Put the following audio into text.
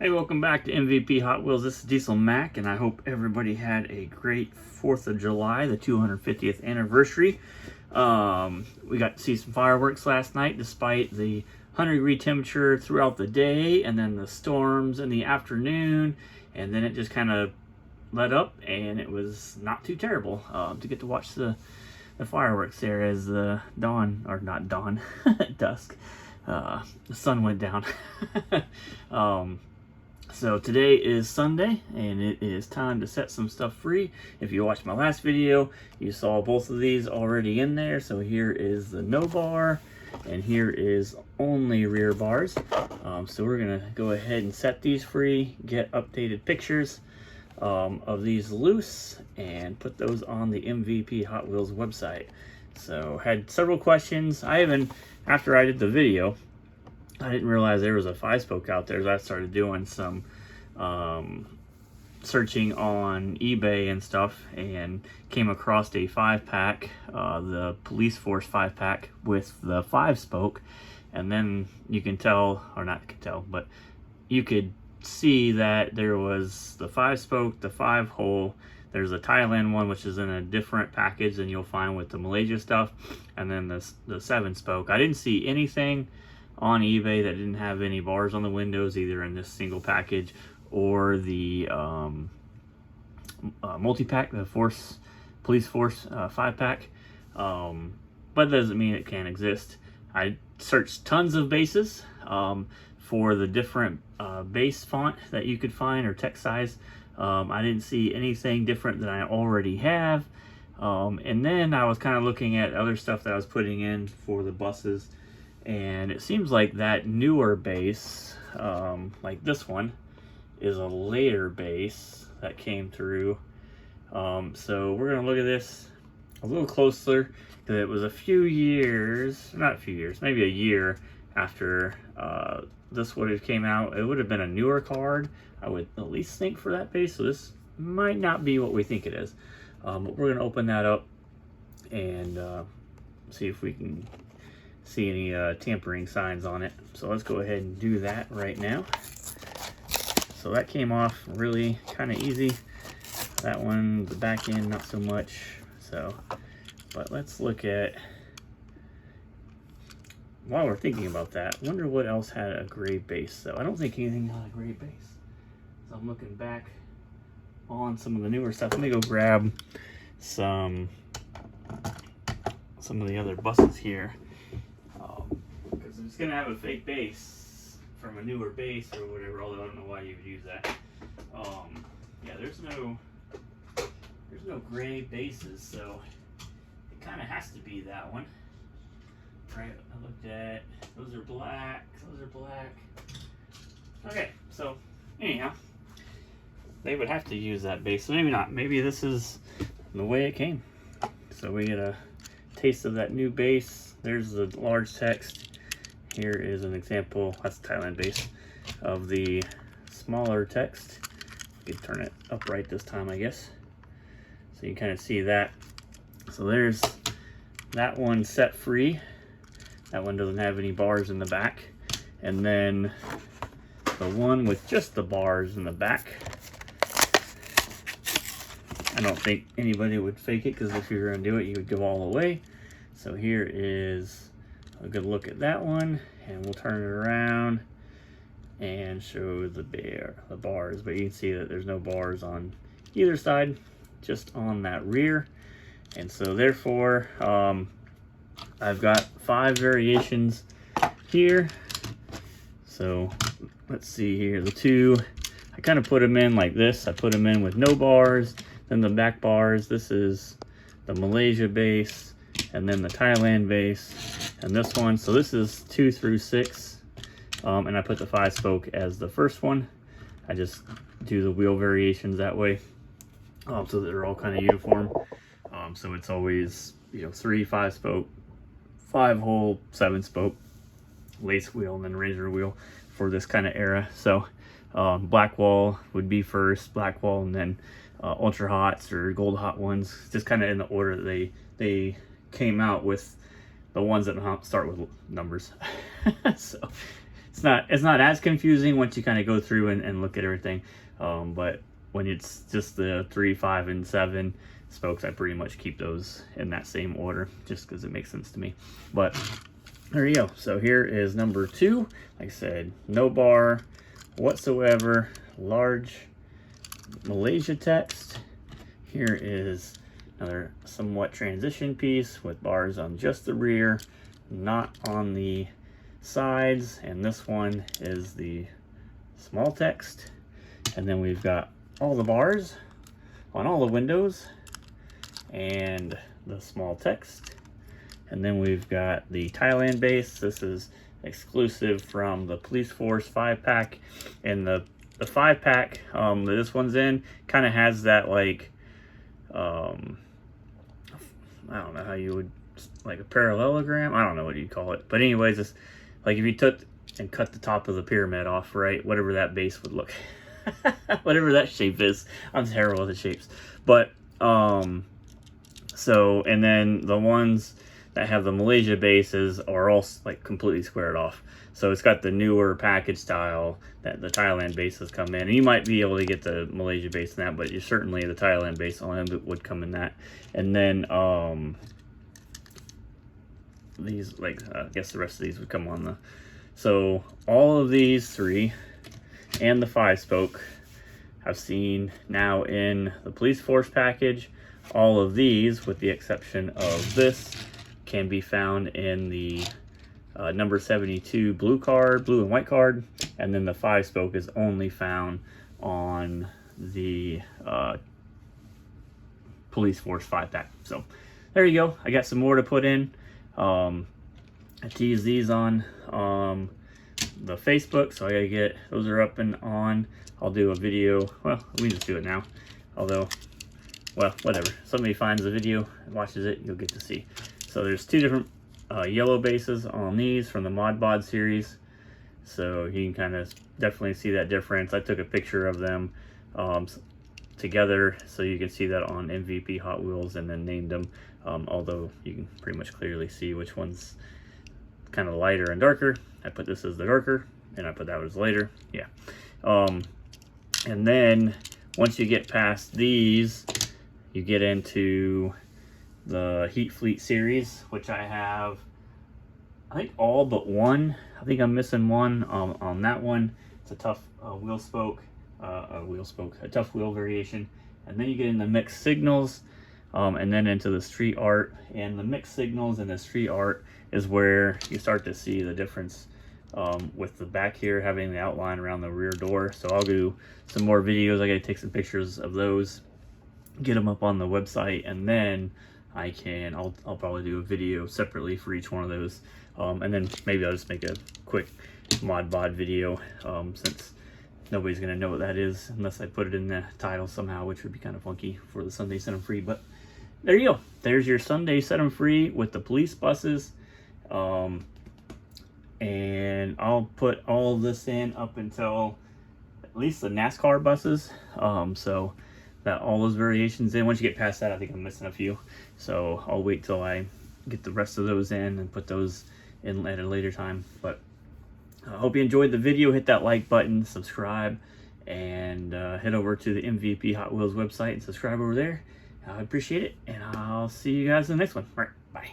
Hey, welcome back to MVP Hot Wheels. This is Diesel Mac, and I hope everybody had a great 4th of July, the 250th anniversary. We got to see some fireworks last night, despite the 100-degree temperature throughout the day, and then the storms in the afternoon, and then it just kind of let up, and it was not too terrible to get to watch the fireworks there as the dusk. The sun went down. So today is Sunday, and it is time to set some stuff free. If you watched my last video, you saw both of these already in there. So here is the no bar, and here is only rear bars. So we're gonna go ahead and set these free, get updated pictures of these loose, and put those on the MVP Hot Wheels website. So had several questions. After I did the video, I didn't realize there was a 5-spoke out there, so I started doing some searching on eBay and stuff, and came across a 5-pack, the Police Force 5-pack with the 5-spoke, and then you can tell, or not can tell, but you could see that there was the 5-spoke, the 5-hole, there's a Thailand one, which is in a different package than you'll find with the Malaysia stuff, and then the 7-spoke. I didn't see anything on eBay that didn't have any bars on the windows, either in this single package or the multi-pack, the Police Force 5-pack. But it doesn't mean it can't exist. I searched tons of bases for the different base font that you could find, or text size. I didn't see anything different than I already have. And then I was kind of looking at other stuff that I was putting in for the buses, and it seems like that newer base, like this one, is a later base that came through. So we're gonna look at this a little closer, because it was a few years, not a few years, maybe a year after this would have came out. It would have been a newer card, I would at least think, for that base. So this might not be what we think it is. But we're gonna open that up and see if we can see any tampering signs on it. So let's go ahead and do that right now. So that came off really kind of easy. That one, the back end, not so much. So, but let's look at, while we're thinking about that, I wonder what else had a gray base though. I don't think anything had a gray base. So I'm looking back on some of the newer stuff. Let me go grab some of the other buses here. Because it's going to have a fake base from a newer base or whatever, although I don't know why you would use that. Yeah, there's no gray bases, so it kind of has to be that one. Right, I looked at, those are black, Okay, so anyhow, they would have to use that base. So maybe not, maybe this is the way it came. So we get a taste of that new base. There's the large text. Here is an example, that's Thailand base, of the smaller text. You can turn it upright this time, I guess. So you can kind of see that. So there's that one set free. That one doesn't have any bars in the back. And then the one with just the bars in the back. I don't think anybody would fake it, because if you were going to do it, you would go all the way. So here is a good look at that one, and we'll turn it around and show the bars. But you can see that there's no bars on either side, just on that rear. And so therefore, I've got 5 variations here. So let's see here, the 2, I kind of put them in like this. I put them in with no bars, then the back bars. This is the Malaysia base, and then the Thailand base, and this one. So this is 2 through 6, and I put the 5-spoke as the first one. I just do the wheel variations that way, so they're all kind of uniform. So it's always, 3 5-spoke, 5-hole, 7-spoke, lace wheel, and then razor wheel for this kind of era. So black wall would be first, black wall, and then ultra hots or gold hot ones, just kind of in the order that they came out, with the ones that start with numbers. So it's not as confusing once you kind of go through and look at everything. But when it's just the 3, 5, and 7 spokes, I pretty much keep those in that same order just because it makes sense to me. But there you go. So here is number 2. Like I said, no bar whatsoever, large Malaysia text. Here is another somewhat transition piece with bars on just the rear, not on the sides. And this one is the small text. And then we've got all the bars on all the windows and the small text. And then we've got the Thailand base. This is exclusive from the Police Force 5-pack. And the 5-pack that this one's in kind of has that, like, I don't know how you would, like a parallelogram? I don't know what you call it. But anyways, it's like if you took and cut the top of the pyramid off, right? Whatever that base would look. Whatever that shape is. I'm terrible with the shapes. But, so, and then the ones that have the Malaysia bases are all like completely squared off. So it's got the newer package style that the Thailand bases come in. And you might be able to get the Malaysia base in that, but you certainly the Thailand base on them would come in that. And then these, like, I guess the rest of these would come on the. So all of these 3 and the 5-spoke I've seen now in the Police Force package. All of these, with the exception of this, can be found in the number 72 blue and white card, and then the 5-spoke is only found on the Police Force 5-pack. So there you go. I got some more to put in. I teased these on the Facebook, so I gotta get those are up and on. I'll do a video. Well, we just do it now. Although, well, whatever. Somebody finds the video and watches it, you'll get to see. So there's 2 different yellow bases on these from the Mod Bod series. So you can kind of definitely see that difference. I took a picture of them together so you can see that on MVP Hot Wheels and then named them. Although you can pretty much clearly see which one's kind of lighter and darker. I put this as the darker and I put that as lighter. Yeah. And then once you get past these, you get into the Heat Fleet series, which I have, I think, all but one. I think I'm missing one on that one. It's a tough wheel spoke, a tough wheel variation. And then you get into mixed signals, and then into the street art. And the mixed signals and the street art is where you start to see the difference with the back here having the outline around the rear door. So I'll do some more videos. I gotta take some pictures of those, get them up on the website, and then I'll probably do a video separately for each one of those. And then maybe I'll just make a quick Mod Bod video, since nobody's gonna know what that is unless I put it in the title somehow, which would be kind of funky for the Sunday Set 'em Free. But there you go. There's your Sunday Set 'em Free with the police buses. And I'll put all of this in up until at least the NASCAR buses. So that all those variations in. Once you get past that, I think I'm missing a few. So I'll wait till I get the rest of those in and put those in at a later time. But I hope you enjoyed the video. Hit that like button, subscribe, and head over to the MVP Hot Wheels website and subscribe over there. I appreciate it, and I'll see you guys in the next one. All right, bye.